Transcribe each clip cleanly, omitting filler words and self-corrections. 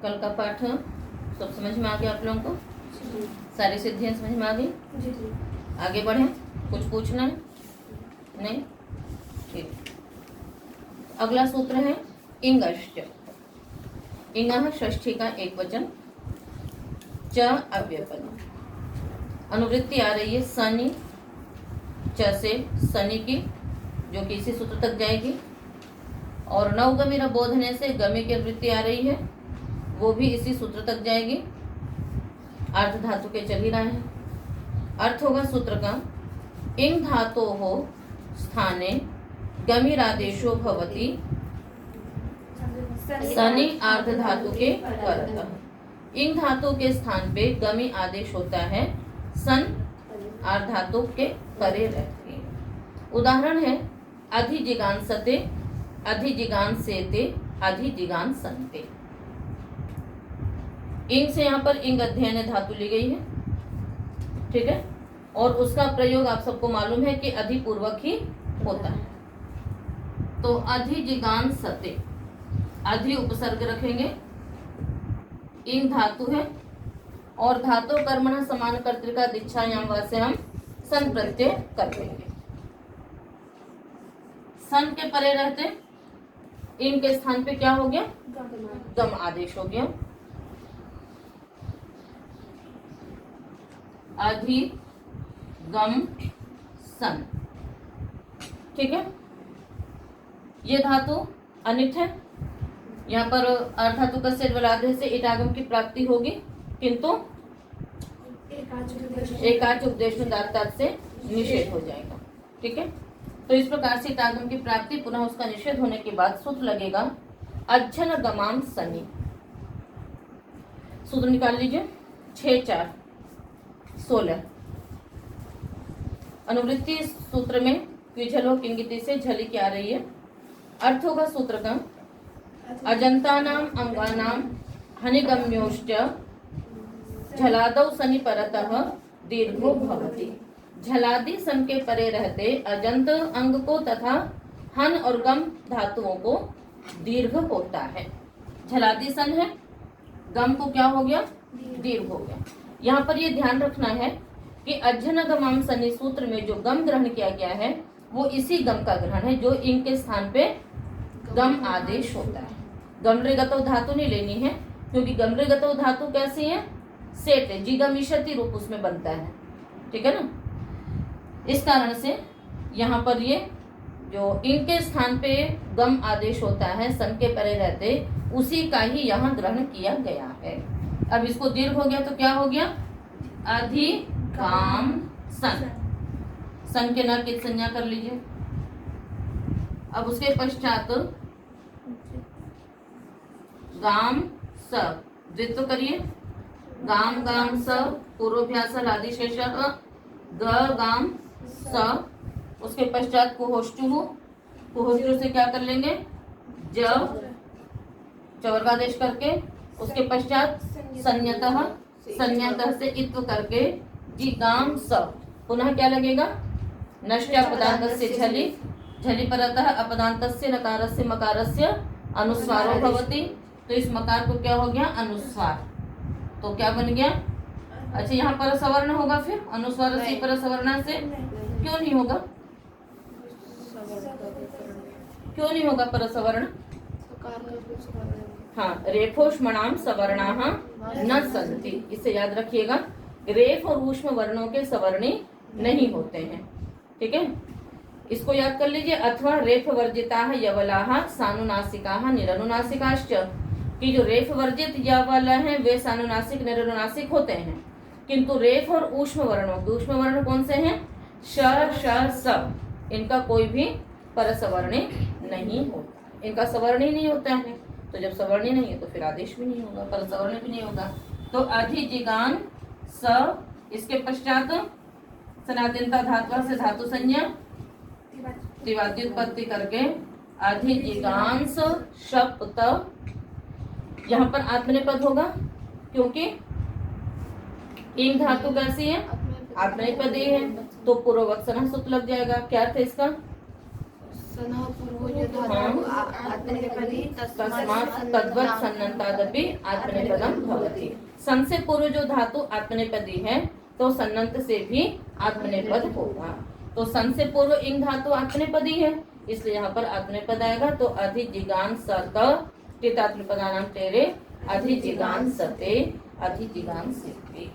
कल का पाठ सब समझ में आ गया आप लोगों को? सारी सिद्धियां समझ में आ गई? आगे बढ़े, कुछ पूछना है? नहीं? ठीक। अगला सूत्र है इंगश्च। इंगः षष्ठी का एक वचन, च अव्ययपद। अनुवृत्ति आ रही है शनि, च से शनि की, जो कि इसी सूत्र तक जाएगी। और नवगमिर बोधने से गमी की वृत्ति आ रही है, वो भी इसी सूत्र तक जाएगी। अर्थ धातु के चल ही रहे हैं। अर्थ होगा सूत्र का, इंग धातो हो स्थाने गमिरादेशो भवति शनि अर्ध धातु के परतः। इंग धातु के स्थान पे गमी आदेश होता है, सन अर्ध धातु के परे रहती है। उदाहरण है अधिजिगांसते, अधिजिगांसेते, अधिजिगांसन्ते। इंग से यहाँ पर इंग अध्ययन धातु ली गई है, ठीक है। और उसका प्रयोग आप सबको मालूम है कि अधिपूर्वक ही होता है। तो अधिजिगांसते, अधि उपसर्ग रखेंगे, इंग धातु है और धातु कर्मण समान कर्तृका दीक्षायाम वा से हम सन प्रत्यय कर देंगे। सन के परे रहते इंग के स्थान पे क्या हो गया? गम आदेश हो गया। अधि गम सन, ठीक है। ये धातु अनिट है, यहाँ पर अर्ध धातु का सेट बलादेश से इटागम की प्राप्ति होगी, किंतु एकाच उपदेश में दार्थ से निषेध हो जाएगा, ठीक है। तो इस प्रकार से इटागम की प्राप्ति पुनः उसका निषेध होने के बाद सूत्र लगेगा अज्झन गमाम सनी। सूत्र निकाल लीजिए, 6 4 16। अनुवृत्ति सूत्र में क्विझलो किंगिति से झली की आ रही है। अर्थ होगा सूत्र का, अजंतानाम अंगानाम हनिगम्योश्च झलादौ सनि परतः दीर्घो भवति। झलादि सन के परे रहते अजंत अंग को तथा हन और गम धातुओं को दीर्घ होता है। झलादि सन है, गम को क्या हो गया? दीर्घ हो गया। यहाँ पर ये ध्यान रखना है कि अज्झन गमाम सनि सूत्र में जो गम ग्रहण किया गया है वो इसी गम का ग्रहण है जो इंग के स्थान पे गम आदेश होता है। गमृगतो धातु नहीं लेनी है, क्योंकि गमृगतो धातु कैसी है? सेट है, जिगमिषति रूप उसमें बनता है, ठीक है ना। इस कारण से यहाँ पर ये जो इंग के स्थान पे गम आदेश होता है सन के परे रहते, उसी का ही यहाँ ग्रहण किया गया है। अब इसको दीर्घ हो गया तो क्या हो गया? अधिगाम सन। सन के न की संज्ञा कर लीजिए। अब उसके पश्चात गाम स द्वित्व करिए, गाम गाम स पूर्वभ्यास आदिशेष ग गाम स। उसके पश्चात कुहोष्टु, कुहोष्टु से क्या कर लेंगे? ज चवर्गादेश करके, उसके पश्चात संयतः, संयतः से इत्व करके जी गाम स। पुनः क्या लगेगा? नष्ट अपदान्तस्य झलि, झलि परतः अपदान्तस्य नकारस्य मकारस्य अनुस्वारो भवति। तो इस मकार को क्या हो गया? अनुस्वार। तो क्या बन गया? अच्छा, यहाँ पर सवर्ण होगा, फिर अनुस्वार से पर सवर्ण से क्यों नहीं होगा? क्यों नहीं होगा पर सवर्ण? हाँ, रेफोष्मणाम सवर्णाः न सन्ति। इसे याद रखिएगा, रेफ और ऊष्म वर्णों के सवर्णी नहीं होते हैं, ठीक है। इसको याद कर लीजिए। अथवा रेफ वर्जिताः यवलाः सानुनासिकाः निरनुनासिकाश्च, कि जो रेफ वर्जित यवल हैं वे सानुनासिक निरनुनासिक होते हैं, किंतु रेफ और ऊष्म वर्णों के, ऊष्म वर्ण कौन से हैं? श श स, इनका कोई भी परसवर्णी नहीं होता, इनका सवर्णी नहीं होता है। तो जब सवर्णी नहीं है तो फिर आदेश भी नहीं होगा, परसवर्णी भी नहीं होगा। तो अधिजिगान स, इसके पश्चात सनातनता धातु से धातु संज्ञा त्रिवाद्युत्पत्ति करके अधिजिगांस शप्त। यहाँ पर आत्मनेपद होगा, क्योंकि इंग धातु कैसी है? आत्मनेपदी है, तो पूर्ववत सना सूत्र लग जाएगा। क्या अर्थ है इसका? जो धातु आत्मनेपदी तस्मात् तद्वत् सन्नन्तादपि आत्मनेपदम भवति। सन से पूर्व जो धातु आत्मनेपदी है तो सन्नंत से भी आत्मनेपद होगा। तो सन से पूर्व इंग धातु आत्मनेपदी है, इसलिए यहाँ पर आत्मनेपद आएगा। तो अधिजिगांसत टितात्मनेपदानां तेरे अधिजिगांसते अधिजिगांसते।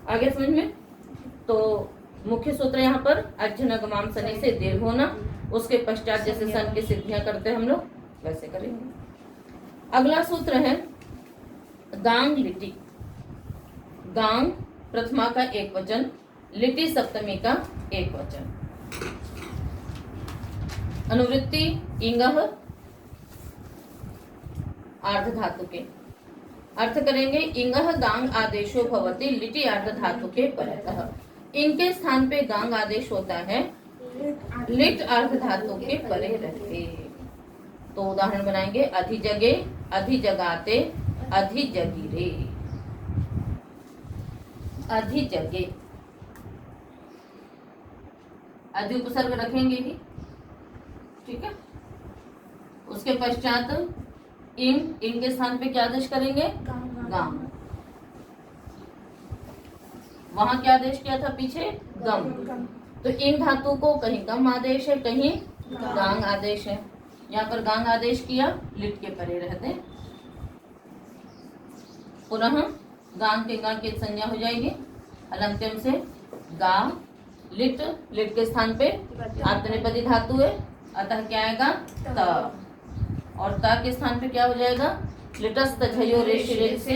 आगे समझ में। तो मुख्य सूत्र यहाँ पर अज्जनगमाम सने से दीर्घ होना, उसके पश्चात जैसे सन की सिद्धियां करते हैं हम लोग वैसे करेंगे। अगला सूत्र है गांग लिटि। गांग प्रथमा का एक वचन, लिटि सप्तमी का एक वचन। अनुवृत्ति इंगह आर्ध धातु के। अर्थ करेंगे इंगह गांग आदेशो भवति लिटि आर्ध धातु के परतः। इनके स्थान पे गांग आदेश होता है लिट अर्ध धातु के परे रहते। तो उदाहरण बनाएंगे अधिजगे, अधिजगाते, अधिजगिरे। अधिजगे अधि उपसर्ग रखेंगे ही, ठीक है। उसके पश्चात इंग के स्थान पे क्या आदेश करेंगे? गांग। वहां क्या आदेश किया था पीछे? गम। तो इंग धातु को कहीं गम आदेश है, कहीं गांग आदेश है। यहाँ पर गांग आदेश किया, लिट के परे रहते। पुनः गांग के गांग की संज्ञा हो जाएगी अलंत्यम से गा। लिट, लिट के स्थान पे आत्मनेपदी धातु है, अतः क्या आएगा? त। और ता के स्थान पे क्या हो जाएगा? लिटस्त झयो रेश रेश से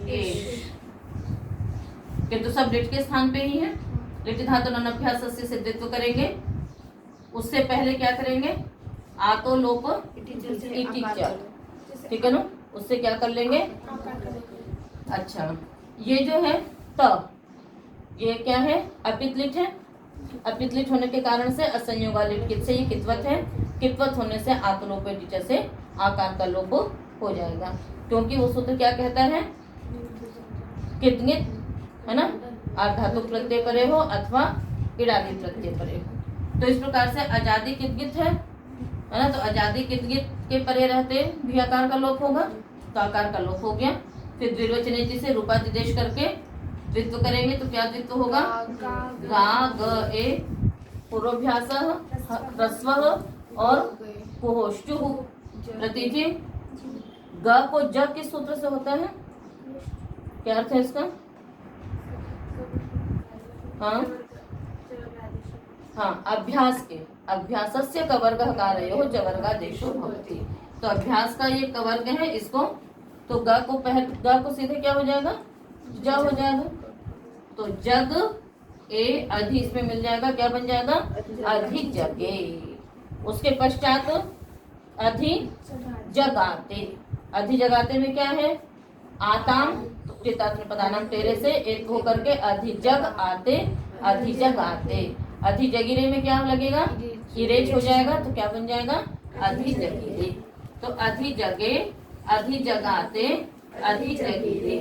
एश। किंतु सब लिट के स्थान पे ही है। लिट धातु अभ्यास से सिद्धित्व करेंगे। उससे पहले क्या करेंगे? आतो लोप इति च, ठीक है ना। उससे क्या कर लेंगे? अच्छा, ये जो है त, ये क्या है? अपित लिट है। अपित लिट होने के कारण से असंयोगा लिट कित से ये कित्वत है। कित्वत होने से आतलोप टीचर से आकार का लोप हो जाएगा, क्योंकि वो सूत्र क्या कहता है? कितनित, है ना, आधातु प्रत्यय परे हो अथवा इडादी प्रत्यय परे हो। तो इस प्रकार से अजादी कितगित है ना, तो अजादी कितगित के परे रहते भी आकार का लोप होगा, तो आकार का लोप हो गया। फिर द्विवचनेति से रूपादिदेश करके द्वित्व करेंगे, तो क्या द्वित्व होगा? गा ग ए पूर्वाभ्यास ह्रस्व और कुहोष्टु प्रतिथि। ग को ज किस सूत्र से होता है? क्या अर्थ है इसका? हाँ हाँ, अभ्यास के, अभ्यासस्य कवर्ग कारयो जवर्गादेशो भवति। तो अभ्यास का ये कवर्ग है, इसको तो ग को ग को सीधे क्या हो जाएगा? ज हो जाएगा। तो जग ए अधि इसमें मिल जाएगा, क्या बन जाएगा? अधि जगे। उसके पश्चात अधि जगाते। अधि जगाते में क्या है? आताम पदानाम तेरे से एक होकर के अधिजग आते, अधिजग आते। अधिजगिरे में क्या लगेगा? इरेज हो जाएगा, तो क्या बन जाएगा? अधिजगिरे। तो अधिजगे, अधिजगाते, अधिजगिरे।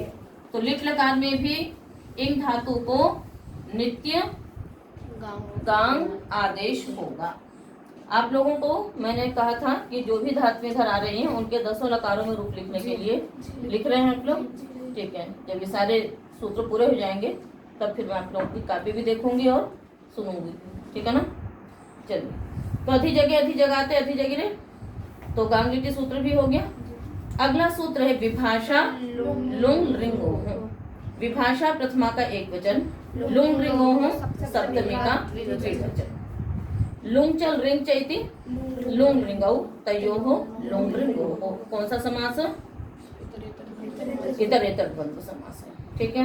तो लिट लकार में भी इंग धातु को नित्य गांग आदेश होगा। आप लोगों को मैंने कहा था कि जो भी धातुएं इधर आ रही हैं उनके 10 लकारों में रूप लिखने के लिए लिख रहे हैं आप लोग, ठीक है। जब ये सारे सूत्र पूरे हो जाएंगे तब फिर मैं आप लोगों की कॉपी भी देखूंगी और सुनूंगी, ठीक है ना। चलिए, तो अधि जगह, अधि जगाते, अधि जगिरे, तो गांगलिटी सूत्र भी हो गया। अगला सूत्र है विभाषा लुंग रिंगो। विभाषा प्रथमा का एक वचन, लुंग रिंगो सप्तमी का द्विवचन। लुंग चल रिंग चैती लुंग रिंगौ तयोः लुंग रिंगो। कौन सा समास? इतरेतर द्वंद्व समास है, ठीक है।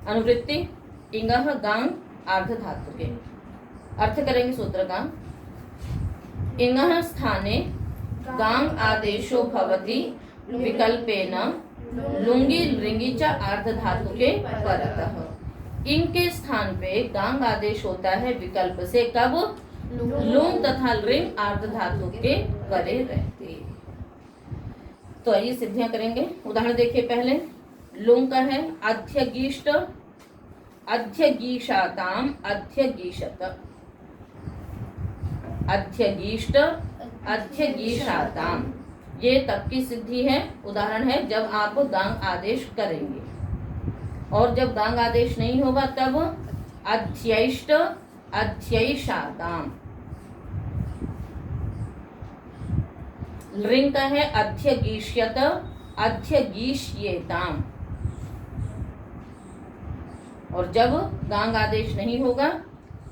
अनुवृत्ति इंगह गांग आर्ध धातु के। अर्थ करेंगे सूत्र का। इंगह स्थाने गांग आदेशो भवति विकल्पेन लुंगी रिंगी च आर्ध धातु के परतः। इनके स्थान पे गांग आदेश होता है विकल्प से, कब? लुंग तथा रिंग आर्ध धातु के परे रहते। तो आइए सिद्धियां करेंगे। उदाहरण देखिए पहले। लुंग का है अध्यगीष्ट, अध्यगीषाताम, अध्यगीषत, अध्यगीष्ट, अध्यगीषाताम। ये तब की सिद्धि है, उदाहरण है जब आप गांग आदेश करेंगे। और जब गांग आदेश नहीं होगा तब अध्ययिष्ट अध्ययिषाताम। लिंग का है अध्यगीष्यत अध्यगीष्येताम। और जब गांग आदेश नहीं होगा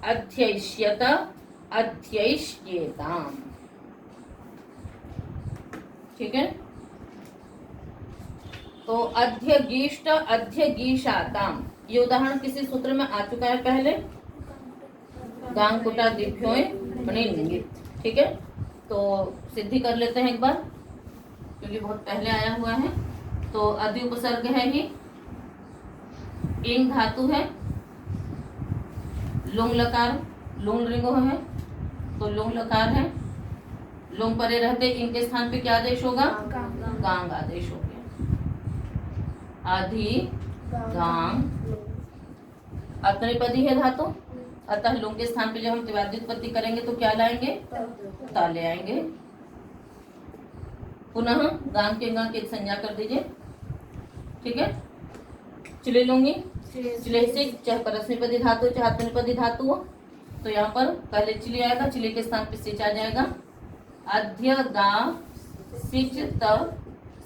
अध्ययिष्यत अध्ययिष्येताम। ठीक है, तो अध्यगीष्ट अध्यगीषाताम ये उदाहरण किसी सूत्र में आ चुका है पहले, गांग कुटा दिभ्योय प्रणिंगित। ठीक है, तो सिद्धि कर लेते हैं एक बार, क्योंकि बहुत पहले आया हुआ है। तो अधि उपसर्ग है ही, इंग धातु है, लुंग लकार लुंग लिंगो है, तो लुंग लकार है। लुंग परे रहते इनके स्थान पे क्या आदेश होगा? गांग आदेश हो गया। आधि गांग अतनिपदी है धातु, अतः लुंग के स्थान पे जब हम त्रिवादी उत्पत्ति करेंगे तो क्या लाएंगे? ता ले आएंगे। पुनः गांग के गांग एक संज्ञा कर दीजिए। ठीक है, चिले लूंगी, चिले से चाहे परस्मैपदी धातु चाहे अतनिपदी धातु हो, तो यहाँ पर पहले चिले आएगा, चिले के स्थान पे सिच आ जाएगा। अध्य गा सिच त,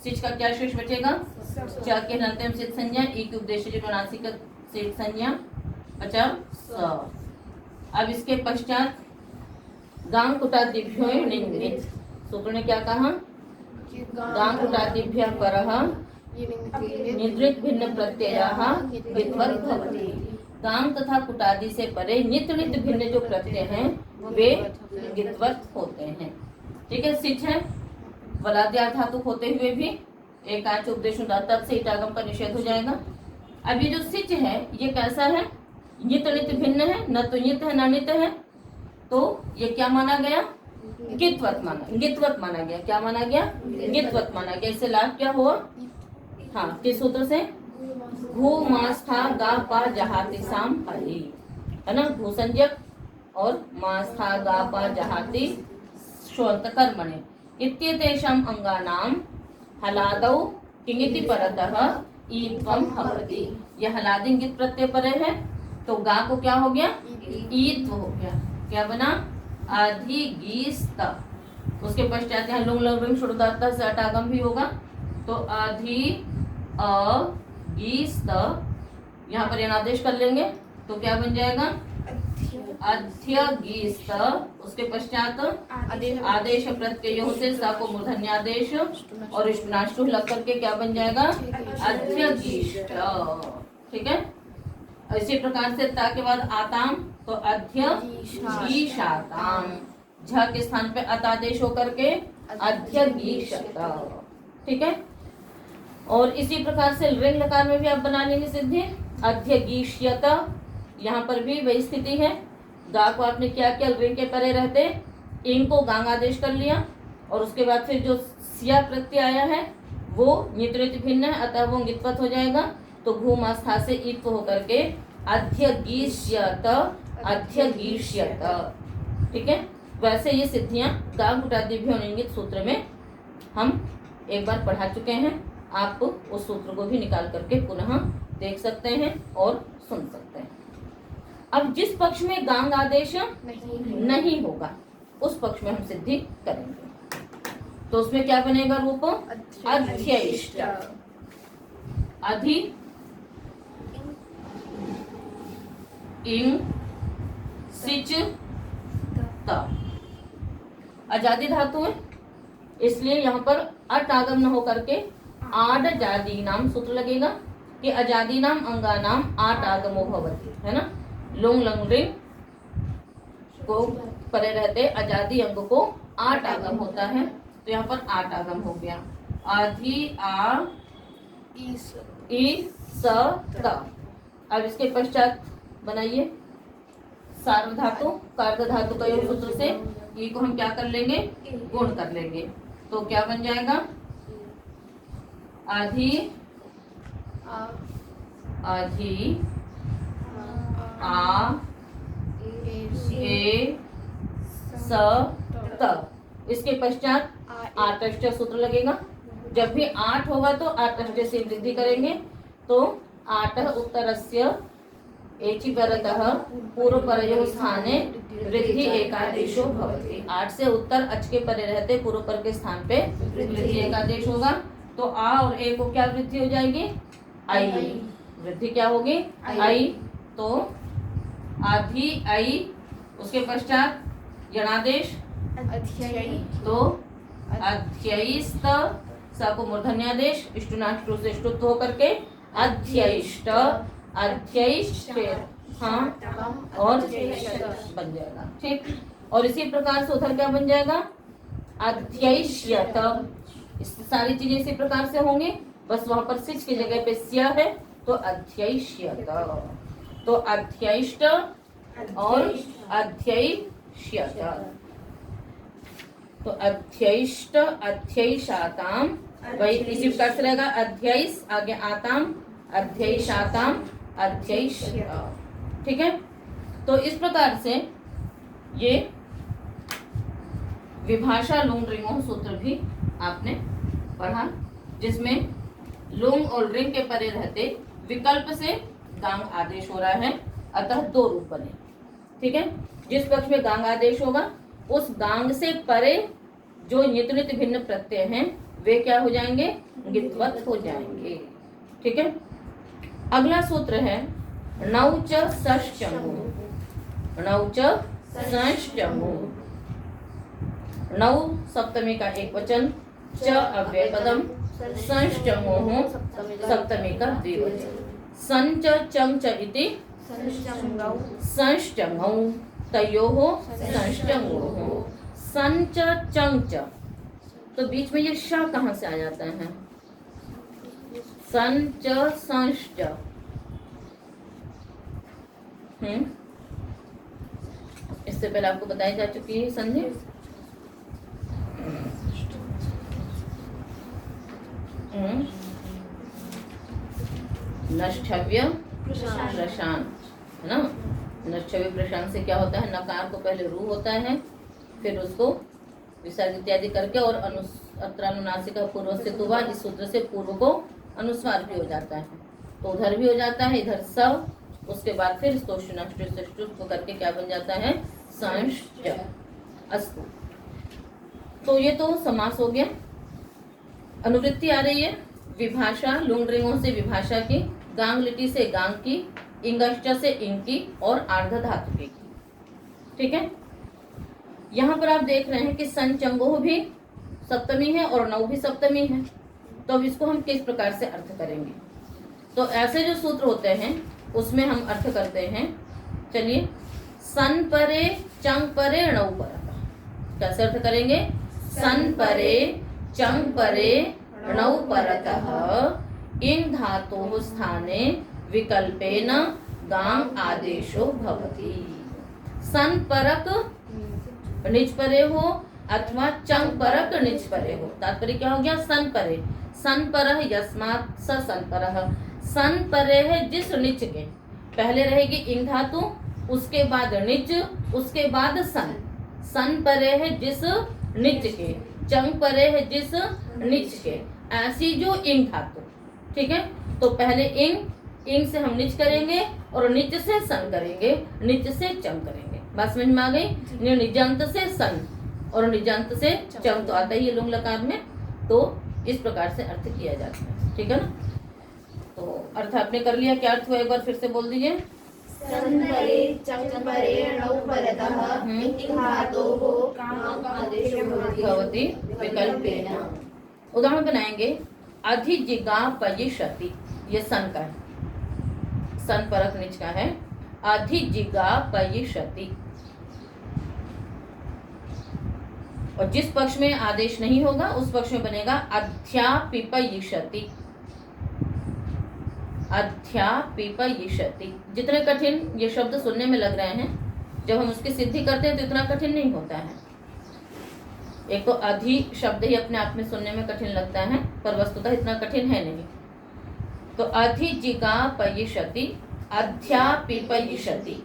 सिच का क्या शेष बचेगा? च के अंतिम सिच संज्ञा, ई की उपदेश नासिक सिच संज्ञा बचा स। अब इसके पश्चात गांग कुटादिभ्यो निंगित। सूत्र ने क्या कहा? गांग कुटादिभ्य परः निद्रित भिन्न प्रत्ययाः विद्वत् भवति। गांग तथा कुटादि से परे नित्रित भिन्न जो प्रत्यय हैं वे विद्वत् होते हैं। ठीक है, सिच है, वलाद्या धातु होते हुए भी एक आच उपदेश तब से इटागम का निषेध हो जाएगा। अब ये जो सिच है ये कैसा है? नित नित भिन्न है, न तो नित है न नित है, तो ये क्या माना गया? गित्वत माना गया। क्या माना गया? गित्वत माना गया। इससे लाभ क्या हुआ? हाँ, किस सूत्र से? घू मास्था गा पा जहाति साम हरि, है ना, घू संज्ञक और मास्था गा पा जहाति श्वंत कर्मणे इत्येतेषां अंगानां हलादौ किंगिति परतः ईत्वं भवति। यह हलादिंगित प्रत्यय परे है, तो गा को क्या हो गया? ईत्व हो गया। क्या बना? अधिगीस्त। उसके पश्चात यहाँ लुंग लंग शुरुदाता से अटागम भी होगा, तो अधि अगीस्त। यहाँ पर आदेश कर लेंगे तो क्या बन जाएगा? अध्यगीस्त। उसके पश्चात आदेश प्रत्यय होते सा को मूर्धन्यादेश और इष्टनाष्टु लग करके क्या बन जाएगा? अध्यगीष्ट। ठीक है, इसी प्रकार से ता के बाद आताम, तो अध्यगीषाताम। झ के स्थान पे अतादेश होकर के अध्यगीषत। ठीक है, और इसी प्रकार से रिंग लकार में भी आप बना लेंगे सिद्धि। अध्यगीष्यत, यहाँ पर भी वही स्थिति है। गा को आपने क्या किया? रिंग के परे रहते इंग को गांग आदेश कर लिया, और उसके बाद फिर जो सिया प्रत्यय आया है वो नित्रित भिन्न है, अतः वो गित्वत हो जाएगा। तो घूम आस्था से ईत्व होकर के अध्यगीष्यत अध्यगीष्यत। ठीक है, वैसे ये सिद्धियां गांग कुटादिभ्यो निंगित सूत्र में हम एक बार पढ़ा चुके हैं। आप उस सूत्र को भी निकाल करके पुनः देख सकते हैं और सुन सकते हैं। अब जिस पक्ष में गांग आदेश नहीं होगा उस पक्ष में हम सिद्धि करेंगे, तो उसमें क्या बनेगा रूप? अध्ययिष्ट। अधि इंग सिच त। अजादी धातु है, इसलिए यहाँ पर अट आगम न होकर के आड जादी नाम सूत्र लगेगा कि अजादी नाम अंगानाम आट आगमो भवति, है ना। लुंग लंग रिंग को परे रहते अजादी अंग को आट आगम होता है, तो यहाँ पर आट आगम हो गया। आधि आ ई स त। अब इसके पश्चात बनाइए सार्व धातु, कार्द धातु का योग सूत्र से ई को हम क्या कर लेंगे? गुण कर लेंगे, तो क्या बन जाएगा? आधि आधि आ ए स त। इसके पश्चात आटष्ट सूत्र लगेगा। जब भी 8 होगा तो आटष्ट से वृद्धि करेंगे, तो 8 उत्तरस्य एचि परतः पूर्वपरयोः स्थाने वृद्धि एकादेशो भवति। 8 से उत्तर अच के परे रहते पूर्व पर के स्थान पे वृद्धि एकादेश होगा। तो आ और ए को क्या वृद्धि हो जाएगी? आई। वृद्धि क्या होगी? आई। तो आधी आई, उसके पश्चात यणादेश, तो अध्ययिस्त, स को मूर्धन्यादेश, इष्टुनाष्टु से इष्टुत्व होकर के अध्ययिष्ट, अध्ययिष्ट, हाँ, और बन जाएगा। ठीक। और इसी प्रकार से उधर क्या बन जाएगा? अध्ययिष्यत। इस सारी चीजें इसी प्रकार से होंगी, बस वहां पर सिच की जगह पे स्या है, तो अध्ययिष्यत। तो अध्ययिष्ट और अध्ययिष्यत। तो अध्ययिष्ट, अध्ययिषाताम, वही इसी प्रकार से रहेगा। अध्ययिष, आगे आताम, अध्ययिषाताम, अध्ययिष्यत। ठीक है। तो इस प्रकार से ये विभाषा लुंग रिंगों सूत्र भी आपने पढ़ा, जिसमें लुंग और रिंग के परे रहते विकल्प से गांग आदेश हो रहा है, अतः 2 रूप बने। ठीक है। जिस पक्ष में गांग आदेश होगा उस गांग से परे जो नित नित भिन्न प्रत्यय हैं वे क्या हो जाएंगे? गित्वत हो जाएंगे। ठीक है। अगला सूत्र है नौच षष्टमु। नौच षष्टमु। नौ सप्तमी का एक वचन, च अव्यय पदम, षष्टमु सप्तमी का द्विवचन। संच चंच इति षष्टमौ, तयोः षष्टमु। संच चंच, तो बीच में ये श कहाँ से आ जाता है? संच संच। इससे पहले आपको बताई जा चुकी है संधि। नष्टव्य प्रशांत है ना। नष्टव्य प्रशांत से क्या होता है? नकार को पहले रू होता है, फिर उसको विसर्ग इत्यादि करके और अत्रानुनासिका पूर्व से तुवा, इस सूत्र से पूर्व को अनुस्वार भी हो जाता है, तो उधर भी हो जाता है, इधर स, उसके बाद फिर स्तोष्टुष्टुष्टुत्व करके क्या बन जाता है? संश्च अस्तु। तो ये तो समास हो गया। अनुवृत्ति आ रही है विभाषा लुंग रिंगों से विभाषा की, गांग लिटि से गांग की, इंगष्ट से इंग की और आर्ध धातु की। ठीक है। यहाँ पर आप देख रहे हैं कि संचंगोह भी सप्तमी है और नौ भी सप्तमी है, तो अब इसको हम किस प्रकार से अर्थ करेंगे? तो ऐसे जो सूत्र होते हैं उसमें हम अर्थ करते हैं। चलिए, सन परे चंग परे णौ परतः, कैसे अर्थ करेंगे? सन परे चंग परे णौ परतः इंग धातोः स्थाने विकल्पेन गांग आदेशो भवति। सन परक निज परे हो अथवा चंग परक निज परे हो। तात्पर्य क्या हो गया? सन परे, सन परह यस्मात् स सन परह। सन परे है जिस निच के, पहले रहेगी इंग धातु, उसके बाद निच, उसके बाद सन। सन परे है जिस निच के, चंग परे है जिस निच के, ऐसी जो इंग धातु। ठीक है। तो पहले इंग, इंग से हम निच करेंगे और निच से सन करेंगे, निच से चंग करेंगे। बात समझ में आ गई? निजांत से सन और निजांत से चंग तो आता ही है लुंग लकार में, तो इस प्रकार से अर्थ किया जाता है। ठीक है ना। तो अर्थ आपने कर लिया, क्या अर्थ हुआ एक बार फिर से बोल दीजिए। सन परे चंग परे णौ परतः इंग धातोः गांग आदेशो भवति विकल्पेन। उदाहरण बनाएंगे, अधिजिगापयिषति, ये सन का है, सन परक निच का है। अधिजिगापयिषति, और जिस पक्ष में आदेश नहीं होगा उस पक्ष में बनेगा अध्यापिपयिषति। अध्यापिपयिषति। जितने कठिन ये शब्द सुनने में लग रहे हैं, जब हम उसकी सिद्धि करते हैं तो इतना कठिन नहीं होता है। एक तो अधि शब्द ही अपने आप में सुनने में कठिन लगता है, पर वस्तुतः इतना कठिन है नहीं। तो अधिजिगापयिषति, अध्यापिपयिषति।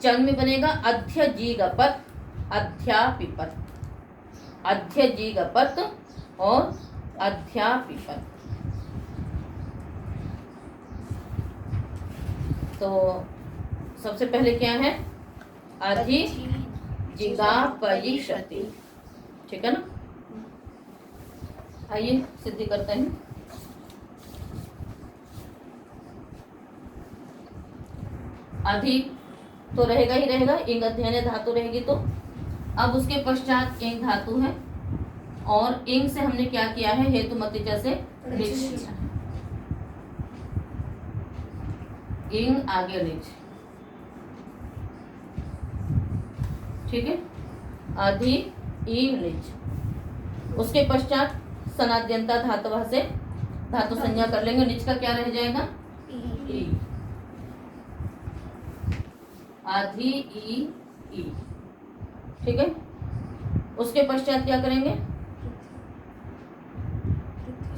चंग में बनेगा अध्यजीगपत, अध्यापिपत। अध्यजिगपत और अध्यापिपत। तो सबसे पहले क्या है? अधिजिगापयिषति, ठीक है ना? आइए सिद्धि करते हैं। अधि तो रहेगा ही रहेगा, इंग अध्ययन धातु रहेगी। तो अब उसके पश्चात इंग धातु है और इंग से हमने क्या किया है? हेतु मतिचा से लिच किया है। इंग आगे लिच, ठीक है? अधि ई लिच। उसके पश्चात सनाद्यंता धातु से धातु संज्ञा कर लेंगे। निच का क्या रह जाएगा? ई। आधि ई, ठीक है? उसके पश्चात क्या करेंगे?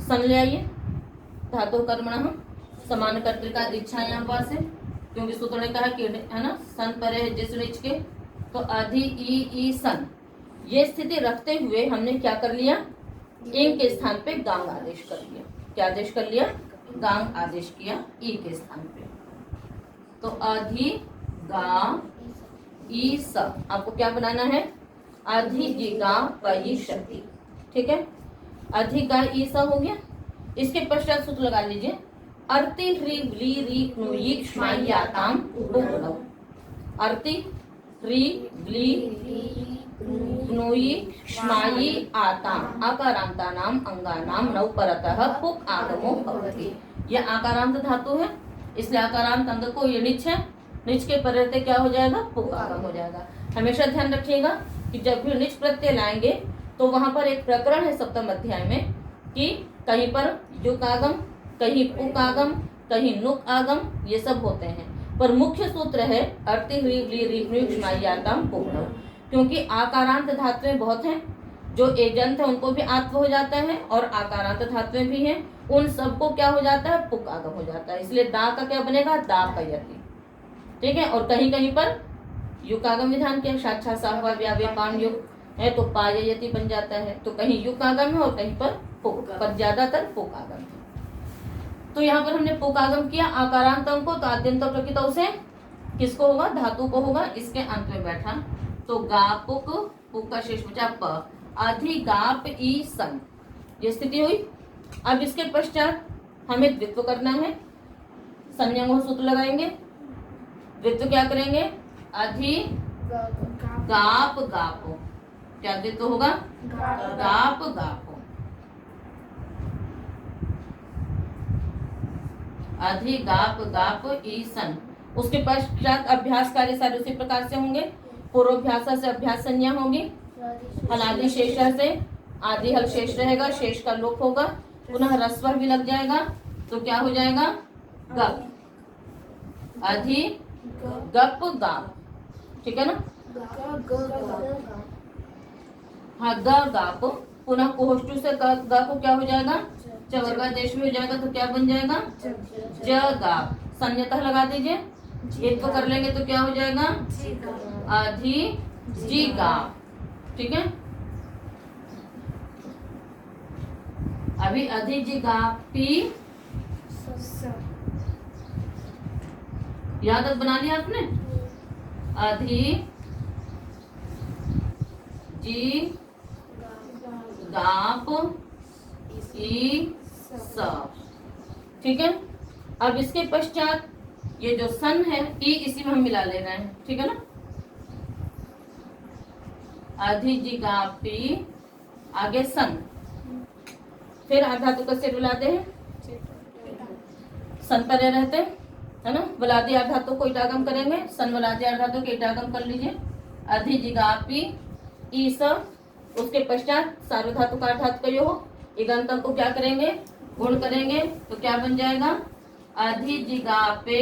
सन ले आइए। धातु कर्मणः समान कर्तृका दीक्षायां पास है, क्योंकि सूत्र ने कहा कि है ना, सन परे है जिस निच के। तो अधि ई सन, ये स्थिति रखते हुए हमने क्या कर लिया? इंग के स्थान पे गांग आदेश कर लिया। क्या आदेश कर लिया? गांग आदेश किया ई के स्थान पे। तो अधि गा ई स, आपको क्या बनाना है? अधिजिगापयिषति, ठीक है? अधिगा ई स हो गया। इसके पश्चात सूत्र लगा लीजिए। अर्ति ह्री व्ली री क्नुयि क्ष्माय्याताम उपगुणौ। अर्ति ह्री व्ली क्नुयि क्ष्मायि आताम आकारांतानाम अंगानाम नौ परतः पुक आगमो भवति। यह आकारांत धातु है, इसलिए आकारांत अंग को ये निच है, निच के पर रहते क्या हो जाएगा? पुक आगम हो जाएगा। हमेशा ध्यान रखिएगा कि जब भी निच प्रत्यय लाएंगे तो वहां पर एक प्रकरण है सप्तम अध्याय में कि कहीं पर युक आगम, कहीं पुक आगम, कहीं नुक आगम, ये सब होते हैं। पर मुख्य सूत्र है अर्ति ह्री व्ली री क्नुयि क्ष्माय्याताम पुक। क्योंकि आकारांत धातुएं बहुत हैं, जो एजंत है उनको भी आत्व हो जाता है और आकारांत धातुएं भी हैं, उन सबको क्या हो जाता है? पुक आगम हो जाता है। इसलिए दा का क्या बनेगा? दापयति, ठीक है? और कहीं कहीं पर युकागम विधान क्या? साक्षा साहवा व्यावेपान युग है तो पाययति बन जाता है। तो कहीं युक आगम है और कहीं पर पुक, पर ज्यादातर पुक आगम है। तो यहाँ पर हमने पुक आगम किया आकारांतों को, तो आद्यंत प्रकृतौ से किसको होगा? धातु को होगा। इसके अंत में बैठा तो गा पुक, पुक का शेष बचा प, अधिगाप ई सन, ये स्थिति हुई। अब इसके पश्चात हमें द्वित्व करना है। संज्ञा सूत्र लगाएंगे। द्वित्व क्या करेंगे? अधि गाप गापो, क्या द्वित्व होगा? गाप गापो। अधि गाप गाप ई सन। उसके पश्चात अभ्यास कार्य सारे उसी प्रकार से होंगे। पूर्वाभ्यास से अभ्यास संज्ञा होगी। हलादि शेष से आदि हल शेष रहेगा, शेष का लोप होगा, पुनः रस्वर भी लग जाएगा। तो क्या हो जाएगा? गप। अधि गप गाप, ठीक है ना? हाँ, ग गाप। पुनः कोष्टु से ग को क्या हो जाएगा? चवर्गा देश में हो जाएगा। तो क्या बन जाएगा? ज गाप। संज्ञतः लगा दीजिए। एक तो कर लेंगे तो क्या हो जाएगा? अधि जी गाप, ठीक है? अभी अधि जी गापी याद बना लिया आपने? अधि जी गाप ई स, ठीक है? अब इसके पश्चात ये जो सन है ई, इसी में हम मिला ले रहे हैं, ठीक है ना? अधिजिगापी आगे सन, फिर आधातु का से बुलाते हैं, सन परे रहते है ना? वलादी आधातु को इटागम करेंगे। सन वलादी आधातु के इटागम कर लीजिए। अधिजिगापी ई स। उसके पश्चात सार्वधातु का धातु का यो इगंतम को क्या करेंगे? गुण करेंगे। तो क्या बन जाएगा? अधिजिगापे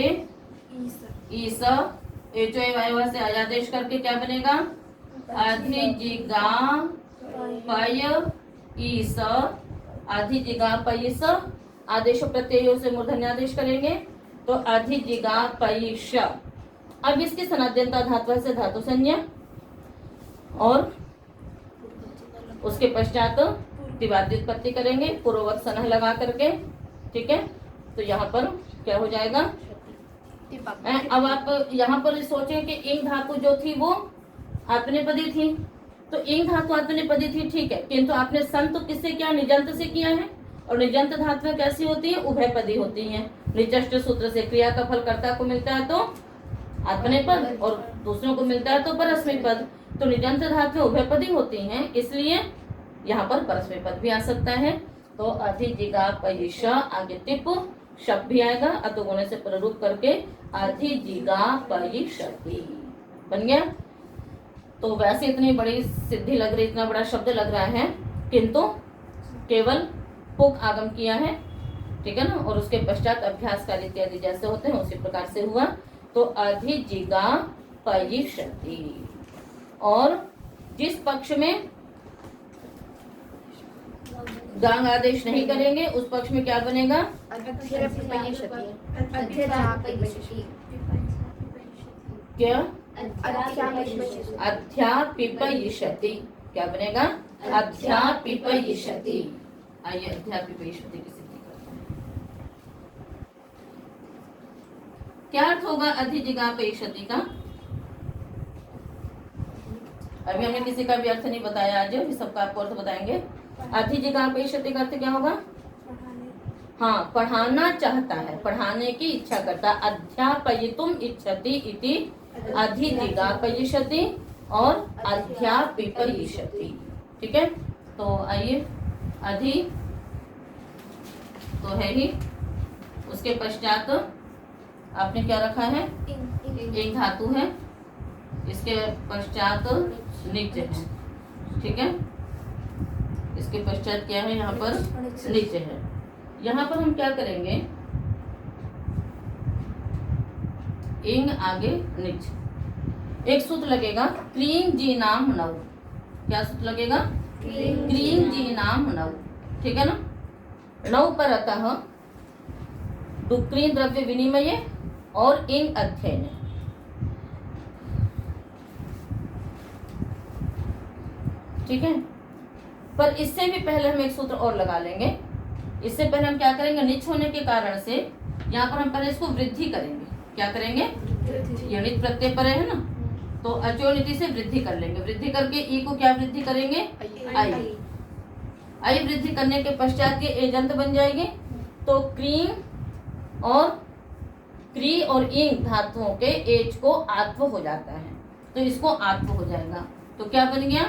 ई स। एचो वायु से आदेश करके क्या बनेगा? अधिजिगापय ई स। अधिजिगापय स आदेश प्रत्ययों से मूर्धन्य आदेश करेंगे। तो अधिजिगापयिष। अब इसकी सनाद्यंता धातु से धातु संज्ञा और उसके पश्चात तिवादी उत्पत्ति करेंगे पूर्ववत सनह लगा करके, ठीक है। तो यहाँ पर क्या हो जाएगा? अब आप यहाँ पर सोचें कि इंग धातु जो थी वो आत्मनेपदी थी, तो इंग धातु आत्मनेपदी थी, ठीक है, किंतु आपने सन तो किससे किया? निजंत से किया है, और निजंत धातुएं कैसी होती है? उभयपदी होती हैं। निचष्ट सूत्र से क्रिया का फल कर्ता को मिलता है तो आत्मनेपद और दूसरों को मिलता है तो परस्मैपद। तो निजंत धातुएं उभयपदी होती हैं, इसलिए यहाँ पर परस्मैपद भी आ सकता है। तो अधिजिगा पयिष आगे टिप शब्द भी आएगा, अतो गुणे से प्ररूप करके अधिजिगा पयिषति बन गया। तो वैसे इतनी बड़ी सिद्धि लग रही, इतना बड़ा शब्द लग रहा है, किंतु केवल पुक आगम किया है, ठीक है ना, और उसके पश्चात अभ्यास कार्य इत्यादि जैसे होते हैं उसी प्रकार से हुआ। तो अधिजिगा पयिषति, और जिस पक्ष में गांग आदेश नहीं करेंगे उस पक्ष में क्या बनेगा? क्या? अध्यापिपयिषति। क्या बनेगा? अध्यापिपयिषति। आइए अध्यापिपयिषति की सिद्धि करते हैं। क्या अर्थ होगा अधिजिगापयिषति का? अभी हमने किसी का भी अर्थ नहीं बताया, आज भी सबका आपको अर्थ बताएंगे। अधिजिगापयिषति का अर्थ क्या होगा? हाँ, पढ़ाना चाहता है, पढ़ाने की इच्छा करता है। अध्यापयितुम इच्छति इति अधिजिगापयिषति और अध्यापिपयिषति, ठीक है। तो आइए, अधि तो है ही, उसके पश्चात आपने क्या रखा है? एक धातु है, इसके पश्चात निच है, ठीक है। इसके पश्चात क्या है? यहाँ पर निच है। यहाँ पर हम क्या करेंगे? इंग आगे निच, एक सूत्र लगेगा क्लीं जी नाम नव। क्या सूत्र लगेगा? क्लीं जी नाम नव, ठीक है ना। नव पर अतः डुक्री द्रव्य विनिमय और इंग अध्ययन, ठीक है। पर इससे भी पहले हम एक सूत्र और लगा लेंगे। इससे पहले हम क्या करेंगे? निच होने के कारण से यहाँ पर हम पहले इसको वृद्धि करेंगे। क्या करेंगे? यणित प्रत्यय पर है ना, तो अचोनिति से वृद्धि कर लेंगे। वृद्धि करके ई को क्या वृद्धि करेंगे? आई। आई वृद्धि करने के पश्चात के एजंत बन जाएंगे। तो क्री और इंग धातुओं के एज को आत्व हो जाता है, तो इसको आत्व हो जाएगा। तो क्या बन गया?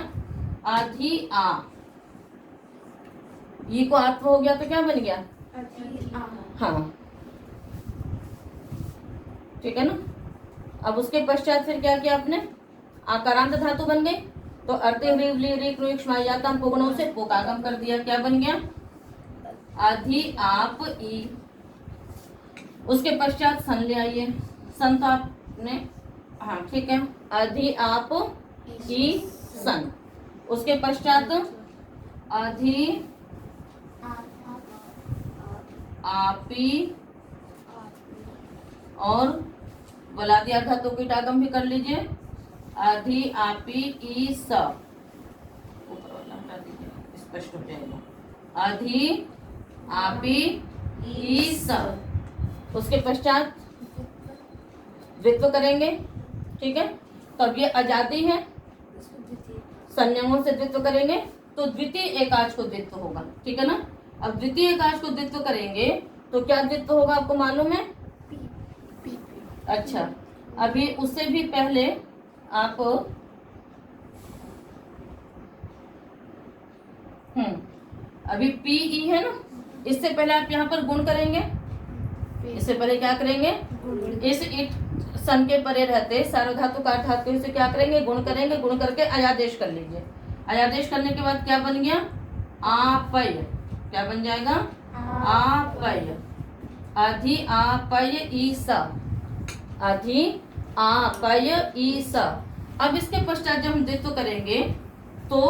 आधि आ। ई को आत्व हो गया तो क्या बन गया? हाँ, ठीक है ना। अब उसके पश्चात फिर क्या किया आपने? आकारांत धातु बन गई, तो अर्थे पुगुणों से पोकागम कर दिया। क्या बन गया? अधि आप ई। उसके पश्चात सन ले आइए, सन तो आपने, हाँ ठीक है, अधि आप ई सन। उसके पश्चात अधि आपी और वलादिया धातु की टागम भी कर लीजिए। अधि आपी ई स, ऊपर वाला हटा दीजिए, स्पष्ट हो जाएगा। अधि आपी ई स। उसके पश्चात द्वित्व करेंगे, ठीक है। तब ये आजादी है, संयमों से द्वित्व करेंगे तो द्वितीय एकाच को द्वित्व होगा, ठीक है ना। अब द्वितीय एकाच को द्वित्व करेंगे तो क्या द्वित्व होगा आपको मालूम है? अच्छा, अभी उससे भी पहले आप अभी पी ई है ना, इससे पहले आप यहाँ पर गुण करेंगे। इससे पहले क्या करेंगे? इस इट सन के परे रहते सार्वधातु का धातु से क्या करेंगे? गुण करेंगे। गुण करके अयादेश कर लीजिए। अयादेश करने के बाद क्या बन गया? आपय। क्या बन जाएगा? आपय। अधि आपय ईस, अधि आपय ईस। अब इसके पश्चात जब हम द्वित्व करेंगे तो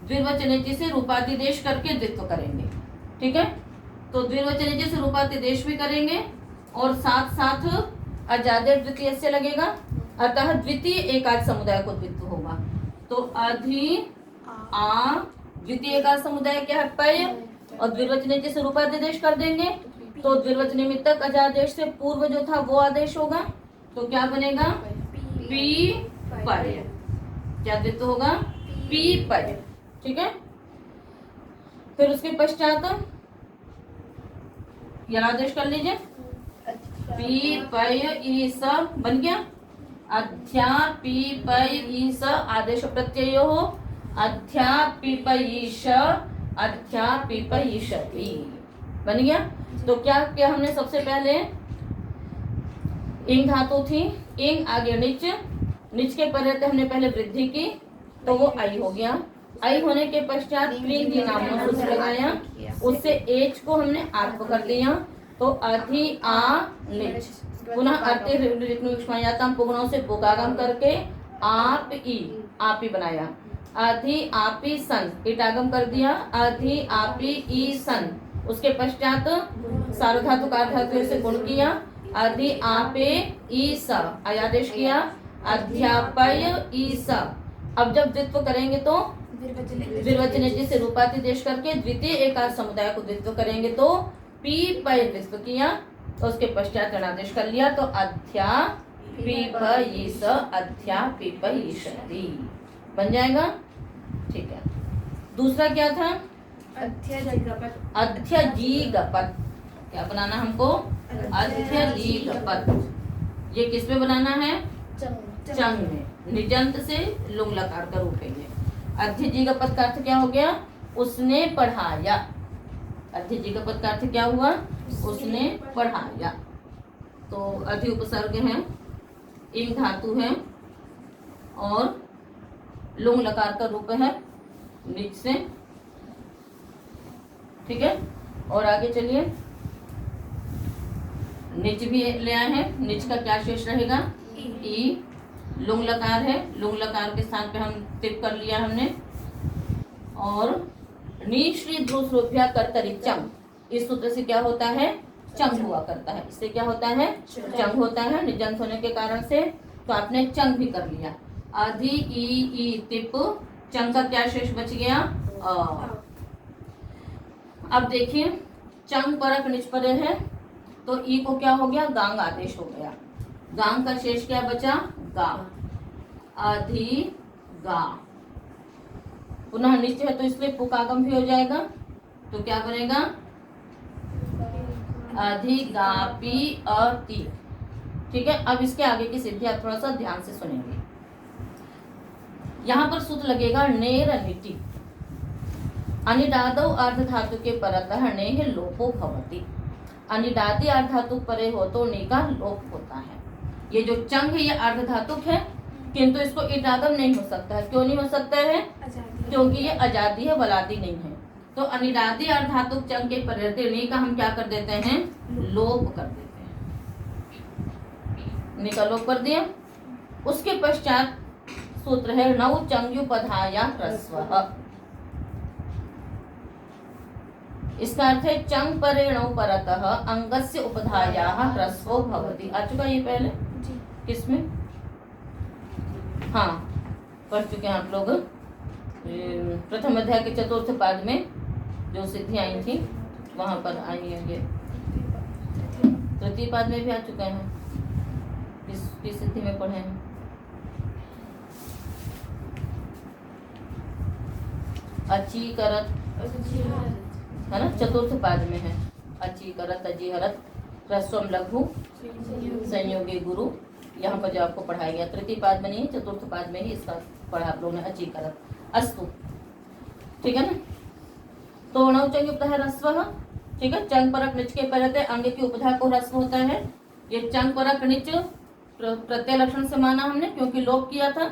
द्विवचनेति से रूपातिदेश करके द्वित्व करेंगे, ठीक है। तो द्विवचनेति से रूपातिदेश भी करेंगे और साथ साथ अजादे द्वितीय से लगेगा, अतः द्वितीय एकाच समुदाय को द्वित्व होगा। तो अधि आ द्वितीय का समुदाय क्या है? पय। और द्विवचन से रूपादेश कर देंगे तो द्विवचन निमित्तक अजादेश से पूर्व जो था वो आदेश होगा, तो क्या बनेगा? पी पय। क्या द्वित्व होगा? पी पय। ठीक है। फिर उसके पश्चात यह आदेश कर लीजिए, पी पय ई स बन गया। अध्यापीपयीश आदेश प्रत्यय हो, अध्यापीपयीश अध्यापीपयिषति बन गया। तो क्या किया हमने? सबसे पहले इंग धातु थी, इंग आगे निच, निच के पर रहते हमने पहले वृद्धि की तो वो आई हो गया। आई होने के पश्चात क्रिंग नामों सूत्र लगाया, उससे एच को हमने आत्म कर दिया तो अधि आ निच। पुनः अर्थे पुगुणों से पुगागम करके आप ही बनाया। अधि आपी सन इटागम कर दिया, अधि आपी ई सन। उसके पश्चात सार्वधातु कार्धातु से गुण किया, अधि आपे ई स आदेश किया, अध्यापय ई स। अब जब द्वित्व करेंगे तो द्विवचन से रूपातिदेश करके द्वितीय एकार समुदाय को द्वित्व करेंगे तो पी पय द्वित्व किया, तो उसके पश्चात गणादेश कर लिया तो अध्यापीपयीश अध्यापीपयिषति बन जाएगा। ठीक है। दूसरा क्या था? अध्यजीगपत। क्या बनाना हमको? अध्यजीगपत। ये किस में बनाना है? चंग में। निजंत से लुंग लकार का रूप है ये। अध्यजीगपत का अर्थ क्या हो गया? उसने पढ़ाया। अध्यजीगपत का अर्थ क्या हुआ? उसने पढ़ाया। तो अधि उपसर्ग है, इंग धातु है और लुंग लकार का रूप है निच से। ठीक है। और आगे चलिए, निच भी ले आए हैं। निच का क्या शेष रहेगा? ई। लुंग लकार है, लुंग लकार के स्थान पे हम टिप कर लिया हमने। और निश्री ध्रुवभ्या कर्तरी चंग, इस सूत्र से क्या होता है? चंग हुआ करता है। इससे क्या होता है? चंग होता है निजंत होने के कारण से। तो आपने चंग भी कर लिया। अधि ई टिप, चंग का क्या शेष बच गया? अब देखिए, चंग परक निच परे है तो ई को क्या हो गया? गांग आदेश हो गया। गांग का शेष क्या बचा? गा। अधि गा। पुनः निच है तो इसलिए पुकागम भी हो जाएगा, तो क्या बनेगा? अधिगापी अति। ठीक है। अब इसके आगे की सिद्धि आप थोड़ा सा ध्यान से सुनेंगे। यहाँ पर सूत्र लगेगा नेर निति। अनिदादौ अर्ध धातु के परतः नेह लोपो भवति। अनिदादि अर्ध धातु परे हो तो ने का लोप होता है। ये जो चंग है ये अर्ध धातुक है, किंतु इसको इटागम नहीं हो सकता है। क्यों नहीं हो सकता है? क्योंकि ये अजादी है, वलादी नहीं है। तो अनिदादि अर्ध धातुक चंग के परे रहते ने का हम क्या कर देते हैं? लोप कर देते हैं। ने का लोप कर दिया। उसके पश्चात सूत्र है नौ चंग्युपधाया ह्रस्वः। इसका अर्थ है चंग परेणौ परतः अंगस्य उपधायाः ह्रस्वो भवति। आ चुका ये पहले किसमें? हाँ, पढ़ चुके हैं आप लोग। प्रथम अध्याय के चतुर्थ पाद में जो सिद्धि आई थी वहां पर आई है ये। तृतीय पाद में भी आ चुके हैं। किस सिद्धि में पढ़े हैं? अचीकरत है ना, चतुर्थ पाद में है। अचीकरत अजीहरत ह्रस्वम लघु संयोगी गुरु। यहाँ पर जो आपको पढ़ाया गया तृतीय पाद में नहीं, चतुर्थ पाद में ही इसका पढ़ा आप लोगों ने। अचीकरत अस्तु। ठीक है ना। तो नौ चंग उपधा ह्रस्व। ठीक है। चंग परक निच के पहले अंग की उपधा को ह्रस्व होता है। ये चंग परक निच प्रत्यय लक्षण से माना हमने क्योंकि लोप किया था।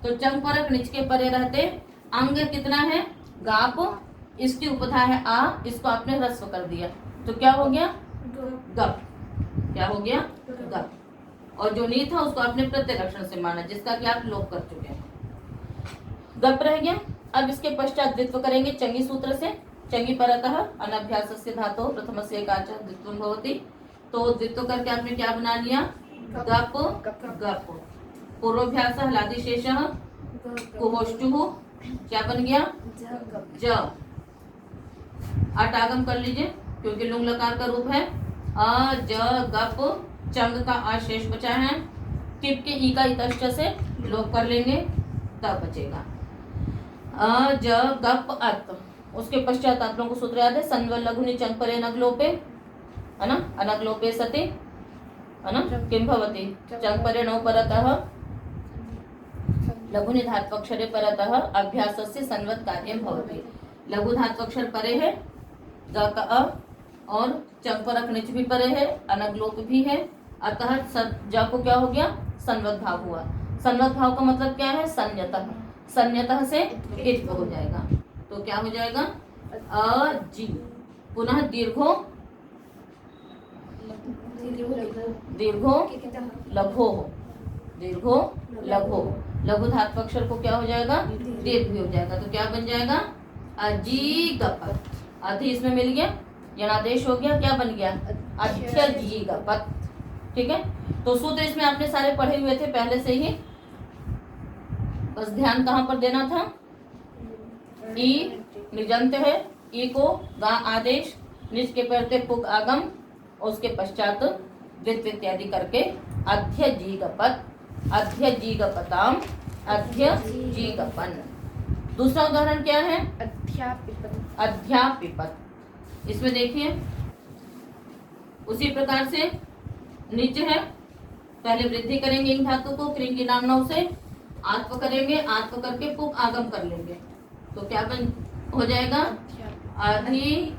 तो चंग परक निच के परे रहते अंग कितना है? गाप। इसकी उपधा है आ, इसको आपने ह्रस्व कर दिया तो क्या हो गया? गप। क्या हो गया? गप। और जो नी था उसको आपने प्रत्यय लक्षण से माना जिसका कि आप लोप कर चुके हैं। गप रह गया। अब इसके पश्चात द्वित्व करेंगे चंगी सूत्र से। चंगी परतः अनभ्यासस्य धातु प्रथमस्य एकाचः द्वित्वं भवति। तो द्वित्व करके आपने क्या बना लिया? गप गप। पूर्वाभ्यासः लादिशेषः कुहोष्टुः क्या बन गया? ज ज। अट आगम कर लीजिए क्योंकि लुंग लकार का रूप है। अ ज गप चंग का आ शेष बचा है। टिप के ई का इतश्च से लोप कर लेंगे तब बचेगा अ ज गप अत। उसके पश्चात आप लोगों को सूत्र याद है, संवल लघुनि चंग परे नगलोपे, है ना, अनगलोपे सति, है ना, किम भवति चंग परे नौ परतः लघुनि धात्वक्षरे परतः अभ्यासस्य संवत् कार्यं भवति। लघु धात्वक्षर परे है, ज का अ, और चंग परक निच भी परे है, अनगलोप भी है, अतः ज को क्या हो गया? संवत् भाव हुआ। संवत् भाव का मतलब क्या है? संयतः। संयतः से इत्व हो जाएगा, तो क्या हो जाएगा? अ जी। पुनः दीर्घो दीर्घो लघो हो, दीर्घो लघो। लघु धातु अक्षर को क्या हो जाएगा? दीर्घ भी हो जाएगा, तो क्या बन जाएगा? अजीगपत। अधि इसमें मिल गया, यणादेश हो गया, क्या बन गया? अध्यजीगपत। ठीक है, तो सूत्र इसमें आपने सारे पढ़े हुए थे पहले से ही, बस ध्यान कहाँ पर देना था? ई निजंत है, ई को गा आदेश, निज के पहले पुग आगम, और उसके पश्चात द्वित्व इत्यादि करके अध्यजीगपत, अध्यजीगपताम, अध्यजीगपन। दूसरा उदाहरण क्या है? अध्यापिपत। अध्यापिपत। इसमें देखिए उसी प्रकार से निज है, पहले वृद्धि करेंगे इन धातु को क्रिंग की नामनों से, आत्व करेंगे, आत्व करके पुग आगम कर लेंगे, तो क्या बन हो जाएगा? अधि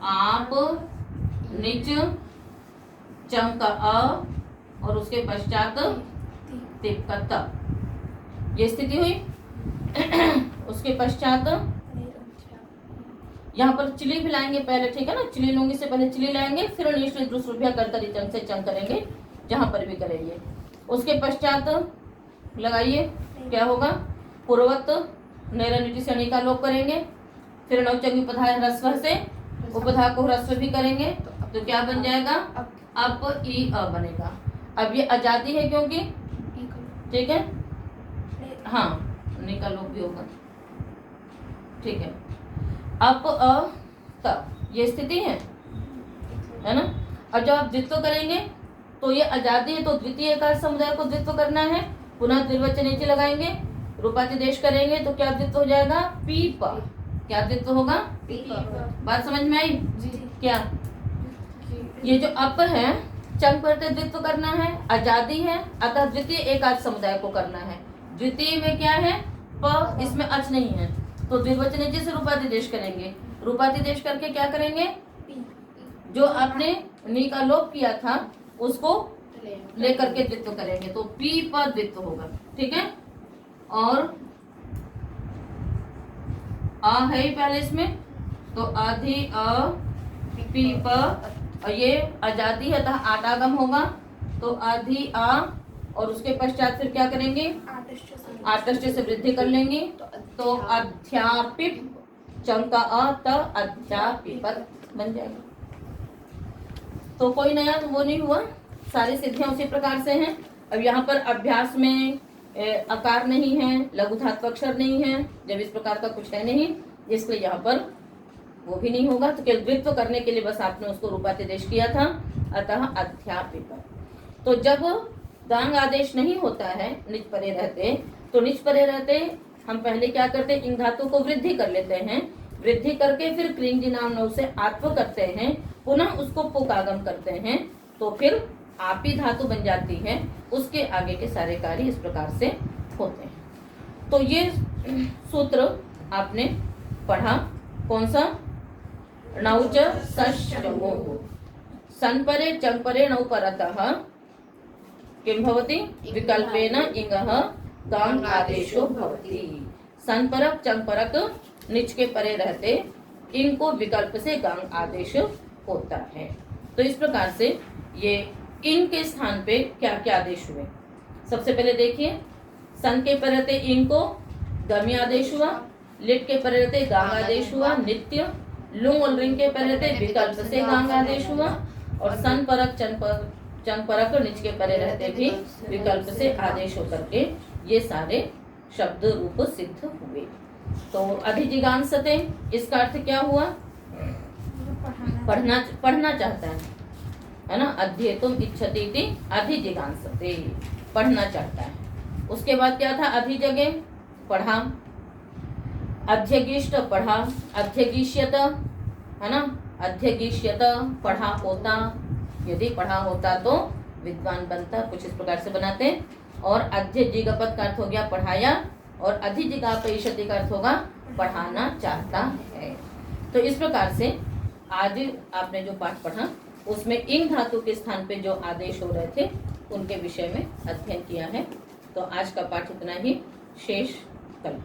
आप निच चम का अ, और उसके पश्चात तिप का त, ये स्थिति हुई। उसके पश्चात यहाँ पर चिली भी लाएंगे पहले, ठीक है ना, चिली लूंगी से पहले चिली लाएंगे, फिर निश्चित दूसरा करतरी चंग से चंग करेंगे, जहां पर भी करेंगे। उसके पश्चात लगाइए, क्या होगा? पूर्वत नैरनिटी से का लोप करेंगे, फिर नवचंगी उपधा ह्रस्व से उपधा को ह्रस्व भी करेंगे, तो क्या बन जाएगा? अप ई अ बनेगा। अब ये आजादी है क्योंकि, ठीक है, हाँ, नी का लोप भी होगा, ठीक है। अप अ त, ये स्थिति है ना। और जब आप द्वित्व करेंगे तो ये आजादी है, तो द्वितीय एकार समुदाय को द्वित्व करना है, पुनः द्विवचन नीचे लगाएंगे, रूपातिदेश करेंगे, तो क्या द्वित्व हो जाएगा? पीप। क्या द्वित्व होगा? बात समझ में आई? क्या ये जो अप है, चंग पर द्वित्व करना है, आजादी है, अतः द्वितीय एकाच समुदाय को करना है। द्वितीय में क्या है? प, इसमें अच नहीं है, तो द्विवचन नीचे से रूपातिदेश करेंगे, रूपातिदेश करके क्या करेंगे? जो आपने नी का लोप किया था उसको लेकर के द्वित्व करेंगे, तो पी पर द्वित्व होगा, ठीक है। और आ है पहले इसमें, तो आधि अ पी प, और ये आजादी है, अतः आटागम होगा, तो आधि आ, और उसके पश्चात फिर क्या करेंगे? आटष्ट से वृद्धि कर लेंगे, तो अध्यापिप, चंग का अ त अध्यापिपत बन जाएगा। तो कोई नया वो नहीं हुआ, सारी सिद्धियां उसी प्रकार से हैं। अब यहाँ पर अभ्यास में अकार नहीं है, लघु धातु अक्षर नहीं है, जब इस प्रकार का कुछ है नहीं, इसलिए यहाँ पर वो भी नहीं होगा, तो केवल द्वित्व करने के लिए बस आपने उसको रूपातिदेश किया था, अतः अध्यापिपत। तो जब गांग आदेश नहीं होता है, निज परे रहते, तो निज परे रहते हम पहले क्या करते हैं? इन धातु को वृद्धि कर लेते हैं, वृद्धि करके फिर क्रिंग नाम नौ से आत्व करते हैं, पुनः उसको पुक आगम करते हैं, तो फिर आपी धातु बन जाती है, उसके आगे के सारे कार्य इस प्रकार से होते हैं। तो ये सूत्र आपने पढ़ा, कौन सा? नौच सश्चमो सन परे चंग परे नौ परतः किं भवति? विकल्पेन इंगः गांग आदेशो भवति। सन परक चंग परक निच के परे रहते, इनको विकल्प से गांग आदेश होता है। तो इस प्रकार से ये इन के स्थान पे क्या क्या आदेश हुए? सबसे पहले देखिए, सन के परे रहते इनको गमी आदेश हुआ, लिट के परे रहते गांग आदेश हुआ नित्य, लुंग और रिंग के परे रहते विकल्प से गांग आदेश हुआ, और सन परक चंग परक निच के परे रहते भी विकल्प से आदेश होकर के ये सारे शब्द रूप सिद्ध हुए। तो अधिजिगांसते, इसका अर्थ क्या हुआ? पढ़ना चाहता है ना। अध्येतुम इच्छति थी अधिजिगांसते, पढ़ना चाहता है। उसके बाद क्या था? अधिजगे, पढ़ा। अध्यगिष्ट, पढ़ा। अध्यगिष्यत, है ना, अध्यगिष्यत, पढ़ा होता। यदि पढ़ा होता तो विद्वान बनता, कुछ इस प्रकार से बनाते हैं। और अध्यजिगपत का अर्थ हो गया पढ़ाया, और अधिजिगापयिषति का अर्थ होगा पढ़ाना चाहता है। तो इस प्रकार से आज आपने जो पाठ पढ़ा उसमें इंग धातु के स्थान पे जो आदेश हो रहे थे उनके विषय में अध्ययन किया है। तो आज का पाठ इतना ही, शेष कल।